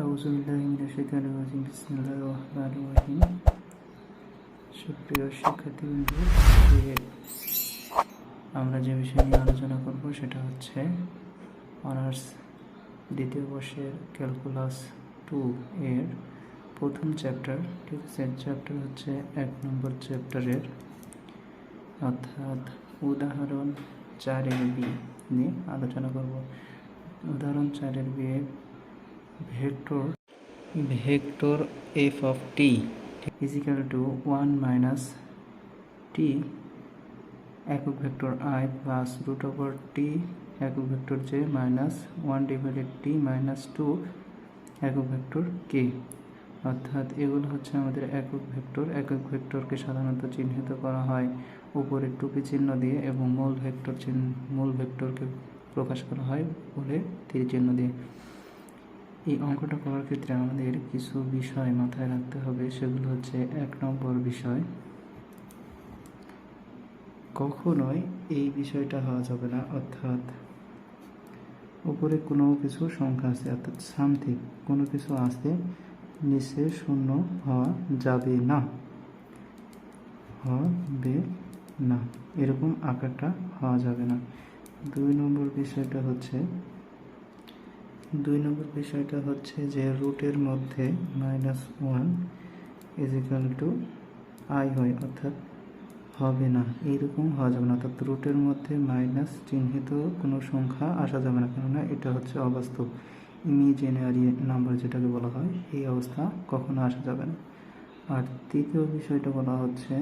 আউযুবিল্লাহি মিনাশ শাইতানির রাজিম বিসমিল্লাহির রহমানির রহিম। সুপ্রিয় শিক্ষার্থীবৃন্দ, আমরা যে বিষয় নিয়ে আলোচনা করব সেটা হচ্ছে অনার্স দ্বিতীয় বর্ষের ক্যালকুলাস 2 এর প্রথম চ্যাপ্টার। ঠিক আছে, চ্যাপ্টার হচ্ছে 1 নম্বর চ্যাপ্টারের অর্থাৎ উদাহরণ 4-এর বি নিয়ে আলোচনা করব। উদাহরণ 4-এর বি এর vector f of t is equal to 1 minus t একক vector I plus root over t একক vector j minus 1 divided t minus 2 একক ভেক্টর k। অর্থাৎ এগুলো হচ্ছে আমাদের একক ভেক্টরকে সাধারণত চিহ্নিত করা হয় উপরে টুপি চিহ্ন দিয়ে এবং মূল ভেক্টরকে প্রকাশ করা হয় উপরে তীর চিহ্ন দিয়ে। এই অঙ্কটা করার ক্ষেত্রে আমাদের কিছু বিষয় মাথায় রাখতে হবে। সেগুলো হচ্ছে 1 নম্বর বিষয়, কখনোই এই বিষয়টা হওয়া যাবে না, অর্থাৎ উপরে কোনো কিছু সংখ্যা আছে অর্থাৎ সামথিং কোনো কিছু আছে নিচে শূন্য হওয়া যাবে না, এরকম আকারটা হওয়া যাবে না। 2 নম্বর বিষয়টা হচ্ছে যে রুটের মধ্যে -1 ইজ ইকুয়াল টু আই হয়, অর্থাৎ হবে না, এইরকম হওয়া যাবে না। অর্থাৎ রুটের মধ্যে মাইনাস চিহ্নিত কোনো সংখ্যা আসা যাবে না, কেননা এটা হচ্ছে অবাস্তব, ইমাজিনারি নাম্বার যেটাকে বলা হয়, এই অবস্থা কখনো আসা যাবে না। আর তৃতীয় বিষয়টা বলা হচ্ছে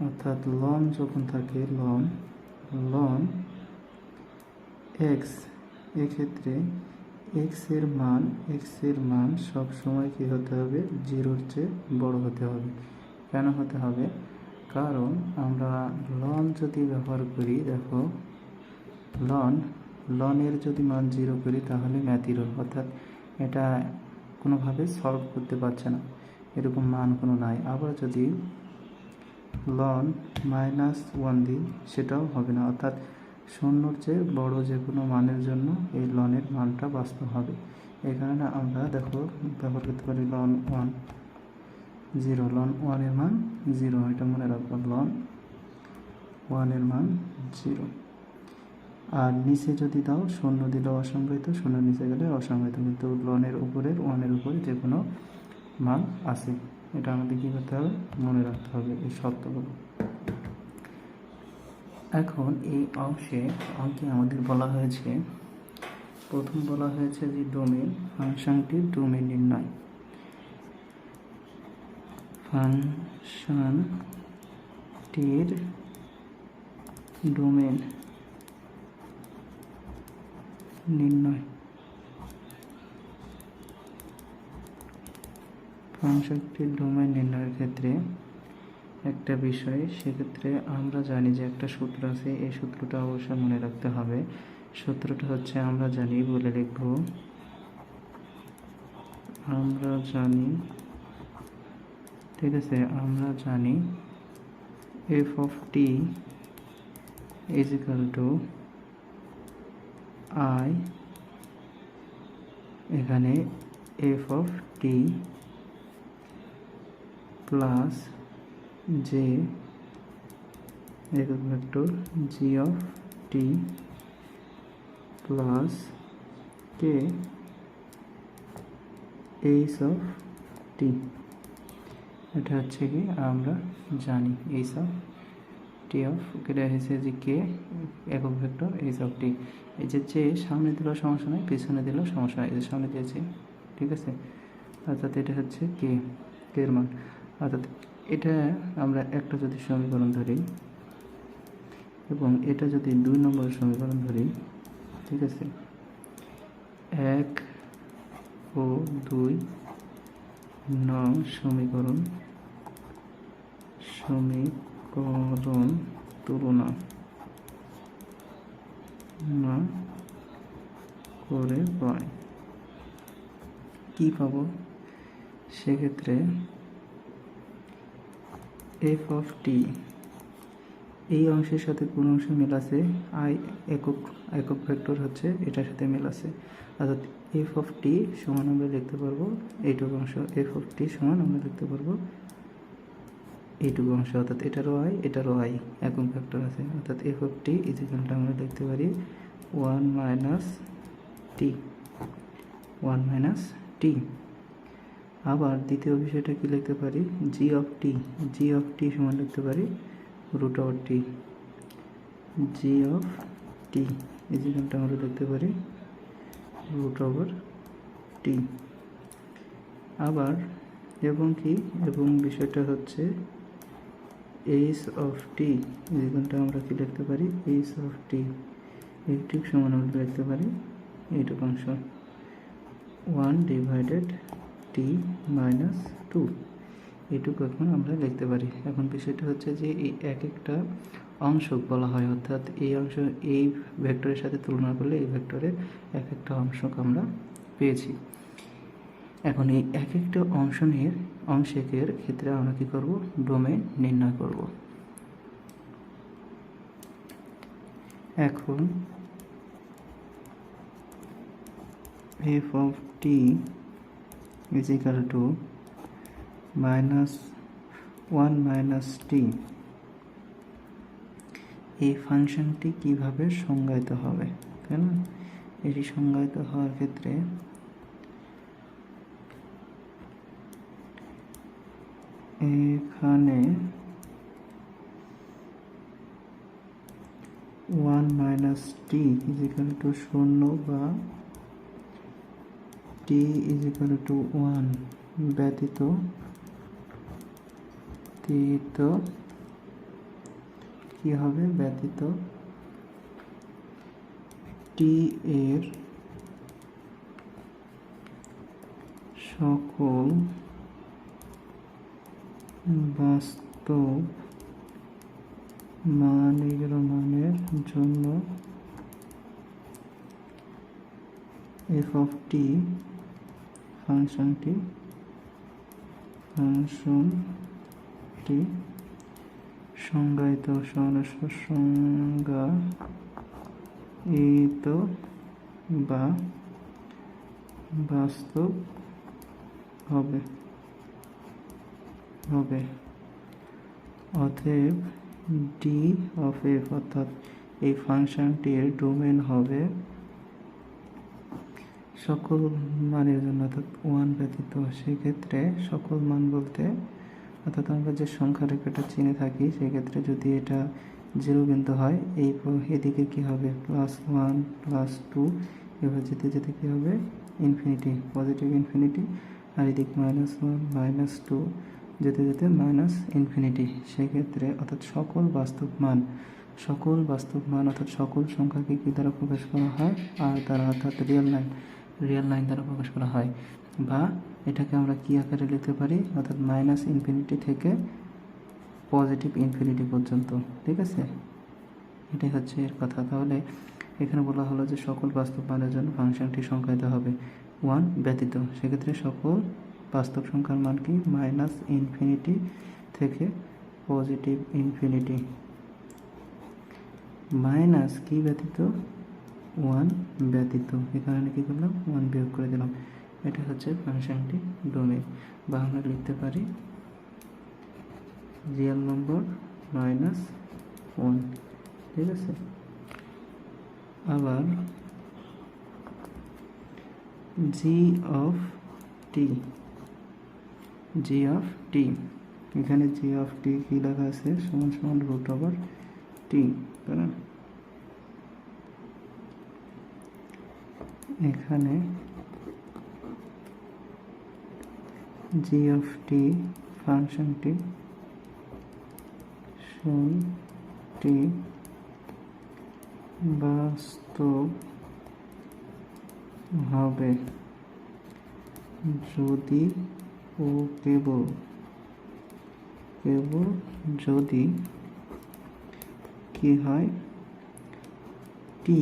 অর্থাৎ লন যখন থাকে লন এক্স, এক্ষেত্রে এক্স এর মান সব সময় কি হতে হবে, 0-র চেয়ে বড় হতে হবে। কেন হতে হবে? কারণ আমরা লন যদি ব্যবহার করি, দেখো লনের যদি মান 0 করি তাহলে ম্যাথিরো, অর্থাৎ এটা কোনোভাবে সলভ করতে পারছে না, এরকম মান কোনো নাই। আবার যদি লন -1 দিই সেটাও হবে না, অর্থাৎ 0-র চেয়ে বড় যে কোনো মানের জন্য এই লনের মানটা বাস্তব হবে। এই কারণে আমরা দেখো ব্যবহার করতে পারি লন 1 0, লন 1 এর মান 0, এটা মনে রাখবো, লন 1 এর মান 0। আর নিচে যদি দাও 0 দিলেও অসংজ্ঞায়িত, 0 নিচে গেলে অসংজ্ঞায়িত, কিন্তু লনের উপরের 1-এর উপরে যে কোনো মান আছে, এটা আমাদের কী করতে হবে, মনে রাখতে হবে এই শর্তগুলো। এখন এই অঙ্কে আমাদের বলা হয়েছে, প্রথম বলা হয়েছে যে ডোমেন, ফাংশনটির ডোমেন নির্ণয়। ফাংশনটির ডোমেন নির্ণয়। ফাংশনটির ডোমেন নির্ণয়ের ক্ষেত্রে একটা বিষয়, সেক্ষেত্রে আমরা জানি যে একটা সূত্র আছে, এই সূত্রটা অবশ্যই মনে রাখতে হবে। সূত্রটা হচ্ছে আমরা জানি, বলে লিখব, ঠিক আছে, আমরা জানি f of t is equal to I, এখানে f of t plus j একক vector g of t plus k h of t। এটা হচ্ছে কি আমরা জানি h of t of কেটে হয়েছে যে k একক ভেক্টর h of t। এই যে সামনে দিলেও সমস্যা নয়, পিছনে দিলেও সমস্যা নয়, এই যে সামনে দিয়েছি, ঠিক আছে। অর্থাৎ এটা হচ্ছে k এর মান। অর্থাৎ এটা আমরা একটা যদি সমীকরণ ধরি এবং এটা যদি 2 নম্বর সমীকরণ ধরি, ঠিক আছে, 1 ও 2 নং সমীকরণ তুলনা না করে পাই কি পাবো? সেক্ষেত্রে f of t এই অংশের সাথে কোন অংশ মিল আছে, আই একক একক ভেক্টর হচ্ছে এটার সাথে মিল আছে, অর্থাৎ এফ অফ টি সমান আমরা লিখতে পারবো এইটুকু অংশ, এফ অফ টি সমান আমরা লিখতে পারবো এইটুকু অংশ, অর্থাৎ এটারও আই একক ভেক্টর আছে, অর্থাৎ এফ অফ টি ইজিক্যালটা আমরা লিখতে পারি 1 মাইনাস টি, 1 মাইনাস টি। আবার দ্বিতীয় বিষয়টা কি লিখতে পারি, জি অফ টি সমান লিখতে পারি root over T, G of T ইজিক্যালটা আমরা লিখতে পারি রুট ওভার টি। আবার এবং বিষয়টা হচ্ছে এইচ অফ টি ইজিক্যালটা আমরা কি লিখতে পারি, এইচ অফ টি এইটুক সমান আমরা লিখতে পারি এইটুকু অংশ 1 ডিভাইডেড টি মাইনাস 2, এইটুকু এখন আমরা লিখতে পারি। এখন বিষয়টা হচ্ছে যে এই এক একটা অংশক বলা হয়, অর্থাৎ এই অংশ এই ভেক্টরের সাথে তুলনা করলে এই ভেক্টরের এক একটা অংশক আমরা পেয়েছি। এখন এই এক একটা অংশকের ক্ষেত্রে আমরা কি করব, ডোমেন নির্ণয় করব। এখন F of T is equal to minus 1 minus t, এই ফাংশনটি কিভাবে সংজ্ঞায়িত হবে, তাই না? এটি সংজ্ঞায়িত হওয়ার ক্ষেত্রে এখানে 1 minus t is equal to 0 বা t is equal to 1 ব্যতীত কি হবে, ব্যতীত t এর সকল বাস্তব মানের জন্য এফ অফ টি ফাংশনটি সংজ্ঞায়িত বা বাস্তব হবে। অতএব ডি অফ এফ অর্থাৎ এই ফাংশনটির ডোমেন হবে সকল মানের জন্য, অর্থাৎ 1 ব্যতীত। সেক্ষেত্রে সকল মান বলতে অর্থাৎ আমরা যে সংখ্যা রেখাটা চিনে থাকি, সেক্ষেত্রে যদি এটা 0 বিন্দু হয়, এদিকে কি হবে +1 +2, এবার যেতে যেতে কি হবে ইনফিনিটি, পজিটিভ ইনফিনিটি, আর এদিক -1 -2 যেতে যেতে মাইনাস ইনফিনিটি। সেক্ষেত্রে অর্থাৎ সকল বাস্তব মান অর্থাৎ সকল সংখ্যাকে কি দ্বারা প্রকাশ করা হয়, আর দ্বারা, অর্থাৎ রিয়েল লাইন দ্বারা প্রকাশ করা হয়। বা এটাকে আমরা কি আকারে লিখতে পারি, অর্থাৎ -ইনফিনিটি থেকে পজিটিভ ইনফিনিটি পর্যন্ত, ঠিক আছে? এটাই হচ্ছে এর কথা। তাহলে এখানে বলা হলো যে সকল বাস্তব মানের জন্য ফাংশনটি সংজ্ঞায়িত হবে 1 ব্যতীত। সেক্ষেত্রে সকল বাস্তব সংখ্যার মান কি, -ইনফিনিটি থেকে পজিটিভ ইনফিনিটি, মাইনাস কি ব্যতীত, 1 ব্যতীত। এখানে কি করলাম, 1 বিয়োগ করে দিলাম। এটা হচ্ছে ফাংশনটি ডোমেন, বা আমরা লিখতে পারি রিয়েল নম্বর -1, ঠিক আছে? আবার জি অফ টি, এখানে জি অফ টি কি লেখা আছে, সমান রুট ওভার টি, তাই না? এখানে জি অফ টি ফাংশনটি বাস্তব হবে যদি ও কেবল যদি কি হয়, টি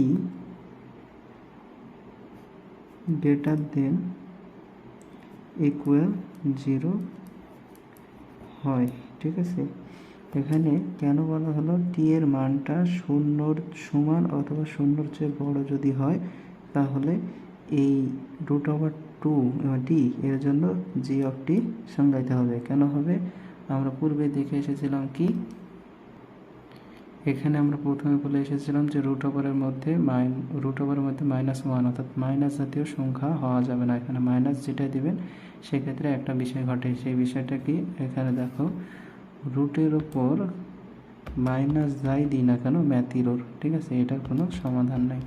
গ্রেটার দেন ইকুয়াল 0 হয়, ঠিক আছে? এখানে কেন বলা হলো টি এর মানটা শূন্যর সমান অথবা শূন্যর চেয়ে বড় যদি হয় তাহলে এই √2 টি এর জন্য জি অফ টি সংজ্ঞায়িত হবে। কেন হবে? আমরা পূর্বে দেখে এসেছিলাম কি এখানে আমরা প্রথমে বলে এসেছিলাম যে √এর মধ্যে -1 অর্থাৎ মাইনাস জাতীয় সংখ্যা হওয়া যাবে না। এখানে মাইনাস যেটা দিবেন সেক্ষেত্রে একটা বিষয় ঘটে। সেই বিষয়টা কি? এখানে দেখো রুটের ওপর মাইনাস যাই দিই না কেন ম্যাথিরোর, ঠিক আছে, এটার কোনো সমাধান নাই।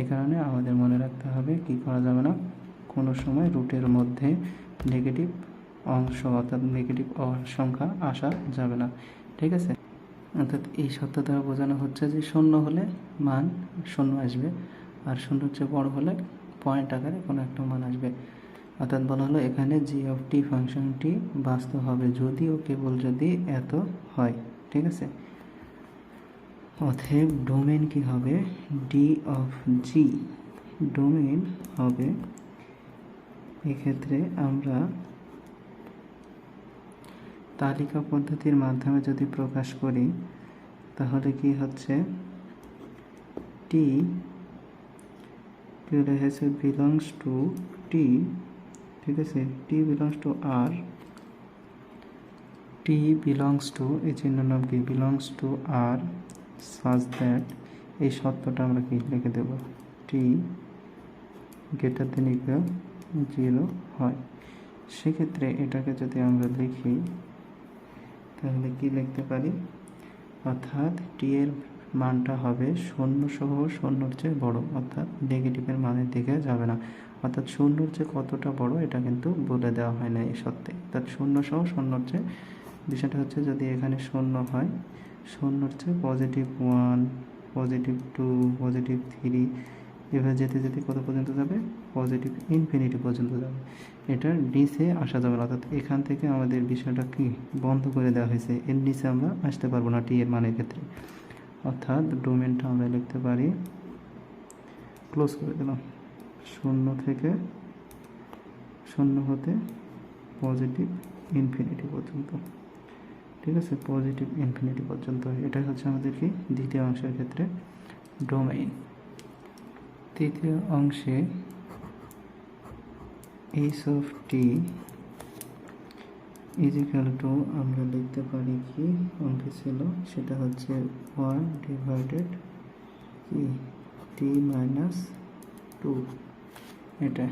এ কারণে আমাদের মনে রাখতে হবে কি করা যাবে না, কোনো সময় রুটের মধ্যে নেগেটিভ অংশ অর্থাৎ নেগেটিভ সংখ্যা আসা যাবে না, ঠিক আছে। অর্থাৎ এই সত্য দ্বারা বোঝানো হচ্ছে যে শূন্য হলে মান শূন্য আসবে, আর শূন্যর চেয়ে বড় হলে পয়েন্ট আকারে কোনো একটা মান আসবে। অর্থাৎ বলা হলো এখানে জি অফ টি ফাংশনটি বাস্তব হবে যদি ও কেবল যদি এত হয়, ঠিক আছে। অতএব ডোমেন কি হবে? ডি অফ জি ডোমেন হবে, এক্ষেত্রে আমরা তালিকা পদ্ধতির মাধ্যমে যদি প্রকাশ করি তাহলে কি হচ্ছে, টি হচ্ছে বিলংস টু টি, ঠিক আছে, T belongs to R, T belongs to এই চিহ্ন নাম কি belongs to R such that, এই সত্যটা আমরা কি লিখে দেব, টি গ্রেটার দেন ইকুয়াল 0 হয়। সেক্ষেত্রে এটাকে যদি আমরা লিখি তাহলে কি লিখতে পারি, অর্থাৎ টি এর মানটা হবে শূন্য সহ শূন্যর চেয়ে বড়, অর্থাৎ নেগেটিভের মানের দিকে যাবে না। অর্থাৎ শূন্যর চেয়ে কতটা বড় এটা কিন্তু বলে দেওয়া হয় না এই সত্যে। অর্থাৎ শূন্য সহ শূন্যর চেয়ে, বিষয়টা হচ্ছে যদি এখানে শূন্য হয়, শূন্যর চেয়ে +1, +2, +3 এভাবে যেতে যেতে কত পর্যন্ত যাবে, +∞ পর্যন্ত যাবে। এটার নিচে আসা যাবে না, অর্থাৎ এখান থেকে আমাদের বিষয়টা কি বন্ধ করে দেওয়া হয়েছে, এর নিচে আমরা আসতে পারবো না টি এর মানের ক্ষেত্রে। অর্থাৎ ডোমেনটা আমরা লিখতে পারি, ক্লোজ করে দিলাম, শূন্য থেকে শূন্য হতে +∞ পর্যন্ত, ঠিক আছে, +∞ পর্যন্ত। এটাই হচ্ছে আমাদের কি দ্বিতীয় অংশের ক্ষেত্রে ডোমেইন। তৃতীয় অংশে H of T is equal to আমরা লিখতে পারি কি অঙ্কে ছিল, সেটা হচ্ছে 1/কি t-2, এটা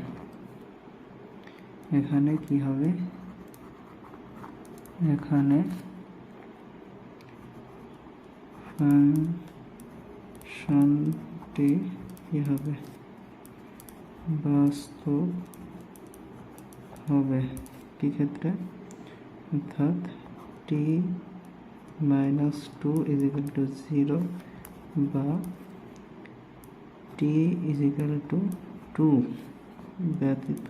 এখানে কি হবে, এখানে ফাংশনটি কি হবে, বাস্তব হবে কি ক্ষেত্রে, অর্থাৎ t-2 = 0 বা t=2 ব্যতীত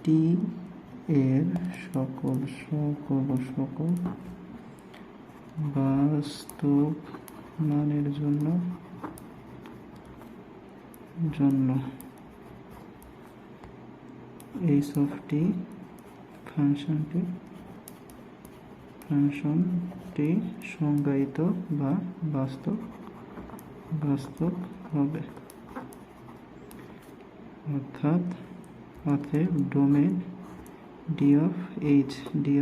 টি এর সকল বাস্তব মানের জন্য এইচ অফ টি ফাংশনটি সংজ্ঞায়িত বা বাস্তব হবে। অতএব ডোমেন ডি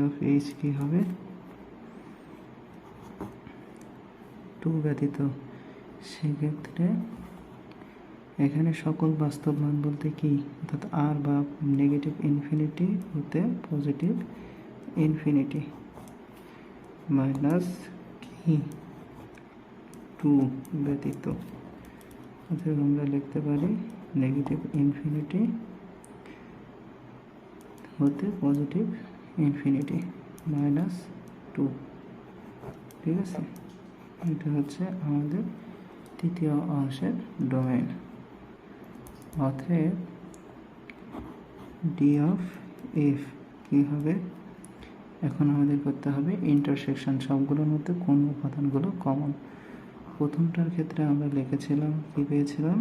অফ এইচ কি হবে, 2 ব্যতীত। সেক্ষেত্রে এখানে সকল বাস্তব মান বলতে কি, অর্থাৎ আর বা নেগেটিভ ইনফিনিটি হতে পজিটিভ ইনফিনিটি মাইনাস কি 2 ব্যতীত। অতএব আমরা লিখতে পারি নেগেটিভ ইনফিনিটি হতে পজিটিভ ইনফিনিটি -2, ঠিক আছে। এটা হচ্ছে আমাদের তৃতীয় অংশের ডোমেইন। অতএব ডি অফ এফ কি হবে, এখন আমাদের করতে হবে ইন্টারসেকশন, সবগুলোর মধ্যে কোন উপাদানগুলো কমন। প্রথমটার ক্ষেত্রে আমরা লিখেছিলাম কি পেয়েছিলাম,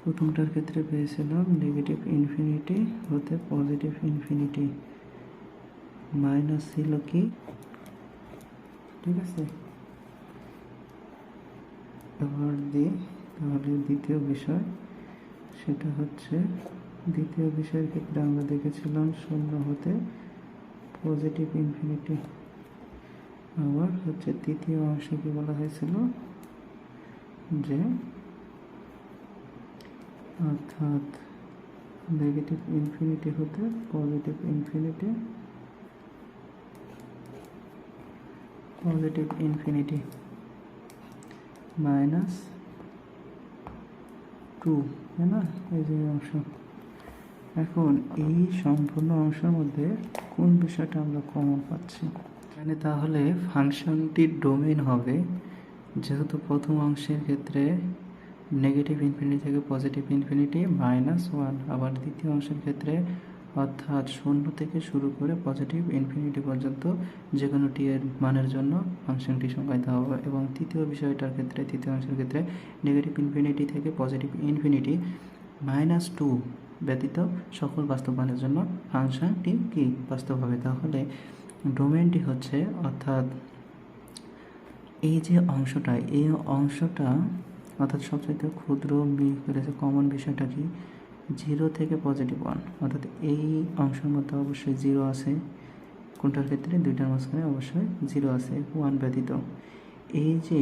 প্রথমটার ক্ষেত্রে পেয়েছিলাম নেগেটিভ ইনফিনিটি হতে পজিটিভ ইনফিনিটি, মাইনাস ছিল কি, ঠিক আছে। এবার দিই তাহলে দ্বিতীয় বিষয়, সেটা হচ্ছে দ্বিতীয় বিষয়ের ক্ষেত্রে আমরা দেখেছিলাম 0 হতে পজিটিভ ইনফিনিটি। আবার হচ্ছে তৃতীয় অংশে কি বলা হয়েছিল যে অর্থাৎ নেগেটিভ ইনফিনিটি হতে positive infinity, positive infinity minus 2, তাই না, এই যে অংশ। এখন এই সম্পূর্ণ অংশের মধ্যে কোন বিষয়টা আমরা কমন পাচ্ছি এখানে, তাহলে ফাংশনটির ডোমেইন হবে, যেহেতু প্রথম অংশের ক্ষেত্রে নেগেটিভ ইনফিনিটি থেকে পজিটিভ ইনফিনিটি -1, আবার দ্বিতীয় অংশের ক্ষেত্রে অর্থাৎ 0 থেকে শুরু করে পজিটিভ ইনফিনিটি পর্যন্ত যে কোনো টি এর মানের জন্য ফাংশনটি সংজ্ঞায়িত হবে। এবং তৃতীয় বিষয়টার ক্ষেত্রে, তৃতীয় অংশের ক্ষেত্রে নেগেটিভ ইনফিনিটি থেকে পজিটিভ ইনফিনিটি -2 ব্যতীত সকল বাস্তব মানের জন্য ফাংশনটি কি বাস্তব হবে। তাহলে ডোমেইনটি হচ্ছে, অর্থাৎ এই যে অংশটা, এই অংশটা অর্থাৎ সবচেয়ে ক্ষুদ্র কমন বিষয়টা কি, 0 থেকে +1, অর্থাৎ এই অংশের মধ্যে অবশ্যই 0 আছে। কোনটার ক্ষেত্রে, দুইটার মাঝখানে অবশ্যই 0 আছে 1 ব্যতীত। এই যে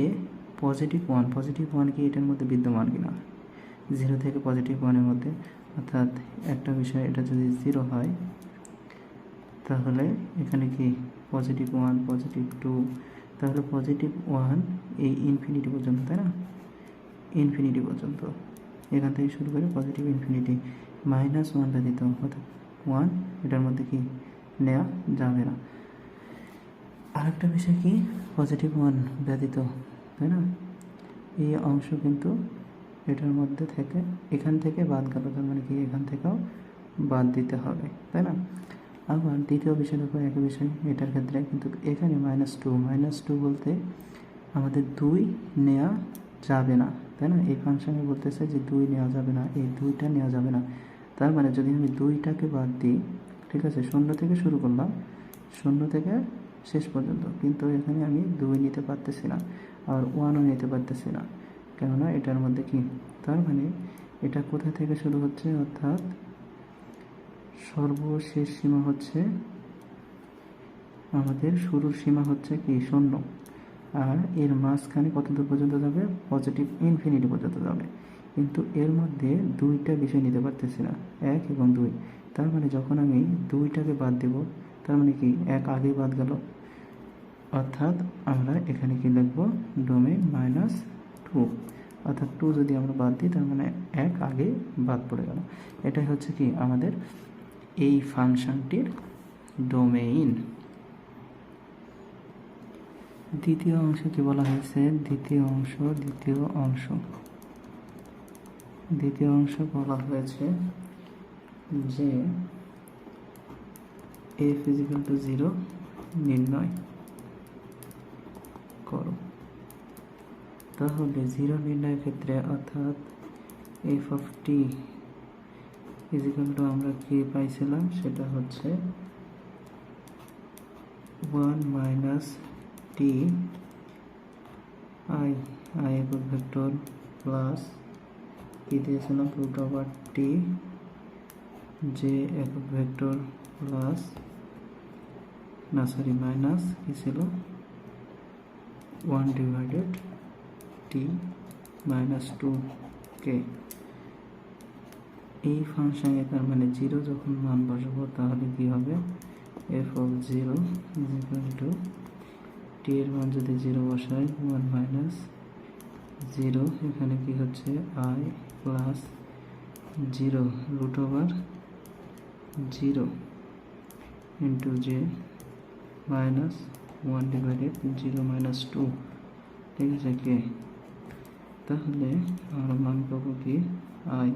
+1 কি এটার মধ্যে বিদ্যমান কিনা, 0 থেকে +1 মধ্যে, অর্থাৎ একটা বিষয় এটা যদি 0 হয় তাহলে এখানে কি +1 +2, তাহলে +1 এই ইনফিনিটি পর্যন্ত, তাই না, ইনফিনিটি পর্যন্ত, এখান থেকে শুরু করে পজিটিভ ইনফিনিটি -1 ব্যতীত, অর্থাৎ 1 এটার মধ্যে কি নেওয়া যাবে না। আরেকটা বিষয় কি, +1 ব্যতীত, তাই না, এই অংশ কিন্তু এটার মধ্যে থেকে এখান থেকে বাদ গেল, তার মানে কি এখান থেকেও বাদ দিতে হবে, তাই না। আবার দ্বিতীয় বিষয়ের উপর একই বিষয়, এটার ক্ষেত্রে কিন্তু এখানে -2 বলতে আমাদের 2 নেওয়া যাবে না, তাই না। এই ফাংশনে বলতেছে যে 2 নেওয়া যাবে না, এই 2টা নেওয়া যাবে না। তার মানে যদি আমি 2টাকে বাদ দিই, ঠিক আছে, 0 থেকে শুরু করলাম, 0 থেকে শেষ পর্যন্ত, কিন্তু এখানে আমি 2 নিতে পারতেছি না, আর 1ও নিতে পারতেছি না, কেননা এটার মধ্যে কি, তার মানে এটা কোথা থেকে শুরু হচ্ছে, অর্থাৎ সর্বশেষ সীমা হচ্ছে আমাদের, শুরুর সীমা হচ্ছে কি 0, আর এর মাঝখানে কত দূর পর্যন্ত যাবে, পজিটিভ ইনফিনিটি পর্যন্ত যাবে। কিন্তু এর মধ্যে 2টা বিষয় নিতে পারতেছি না, 1 এবং 2। তার মানে যখন আমি 2টাকে বাদ দেব, তার মানে কি 1 আগে বাদ গেল, অর্থাৎ আমরা এখানে কি লিখব, ডোমেইন -2, অর্থাৎ 2 যদি আমরা বাদ দিই তার মানে 1 আগে বাদ পড়ে গেল। এটাই হচ্ছে কি আমাদের এই ফাংশনটির ডোমেইন। দ্বিতীয় অংশে কি বলা হয়েছে, দ্বিতীয় অংশ বলা হয়েছে যে f = 0 নির্ণয় করো। তাহলে 0 নির্ণয়ের ক্ষেত্রে, অর্থাৎ f(t) আমরা কি পাইছিলাম, সেটা হচ্ছে 1 - t i একক ভেক্টর প্লাস কি দিয়েছিলাম, √t j একক ভেক্টর প্লাস মাইনাস কি ছিল 1/t -2k। এই ফাংশনে তার মানে 0 যখন মান বসাবো তাহলে কি হবে, f(0) t এর মান যদি 0 বসাই, 1 - 0, এখানে কি হচ্ছে i plus 0 √0 into j minus 1/0 - 2, ঠিক আছে কে। তাহলে আমরা মান পাবো কি, i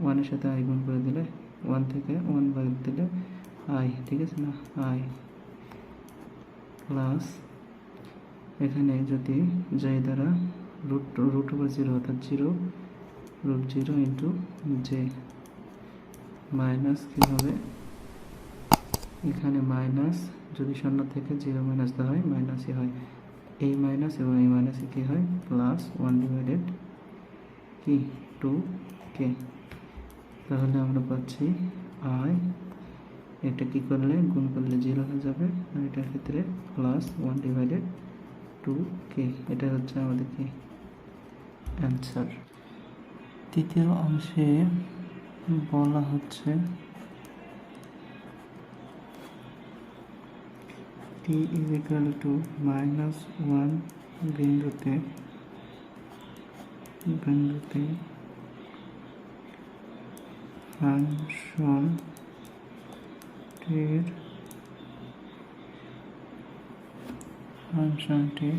1 এর সাথে i গুণ করে দিলে, 1 থেকে 1 বাদ দিলে i, ঠিক আছে না, i প্লাস এখানে যদি যাই দ্বারা √0 অর্থাৎ 0 √0 ইন্টু জে মাইনাস কী হবে, এখানে মাইনাস যদি 0 থেকে 0 মাইনাস দেওয়া হয় মাইনাসই হয়, এই মাইনাস এবং এই মাইনাসে কী হয় প্লাস 1 ডিভাইডেড কি 2k। তাহলে আমরা পাচ্ছি আই, এটা কি করলে গুণ করলে 0 হয়ে যাবে, আর এটার ক্ষেত্রে প্লাস 1 ডিভাইডেড 2k। এটা হচ্ছে আমাদের কি অ্যান্সার। তৃতীয় অংশে বলা হচ্ছে t -1 বিন্দুতে ফাংশনটির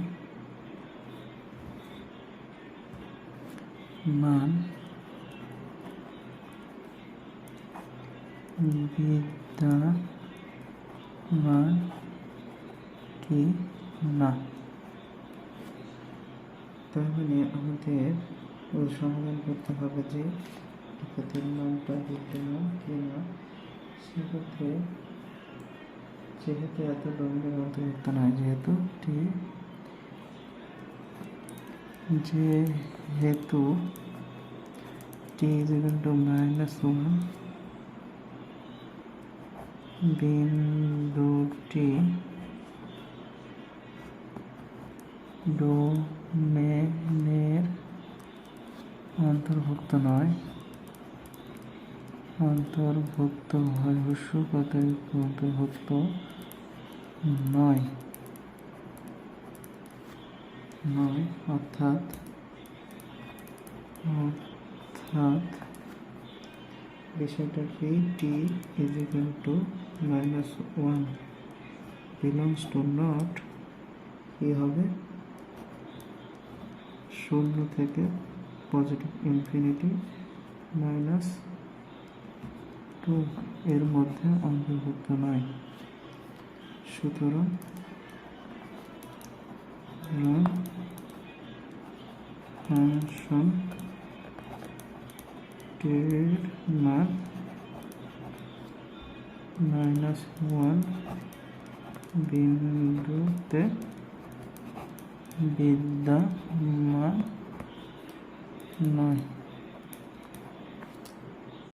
মান বিদ্যমান কি না। তার মানে আমাদের সমাধান করতে হবে যে ক্ষেত্রের মানটা বিদ্যমান কি না। সেক্ষেত্রে যেহেতু এত ডোমেনের অন্তর্ভুক্ত নয়, যেহেতু t -1 বিন্দুটি ডোমেনের অন্তর্ভুক্ত নয়, অন্তর্ভুক্ত নয়, অর্থাৎ বিষয়টা কি t -1 belongs to not কি হবে 0 থেকে পজিটিভ ইনফিনিটি -2 এর মধ্যে অন্তর্ভুক্ত নয়। সুতরাং ফাংশনটির মান -1 বিন্দুতে বিদ্যমান নয়।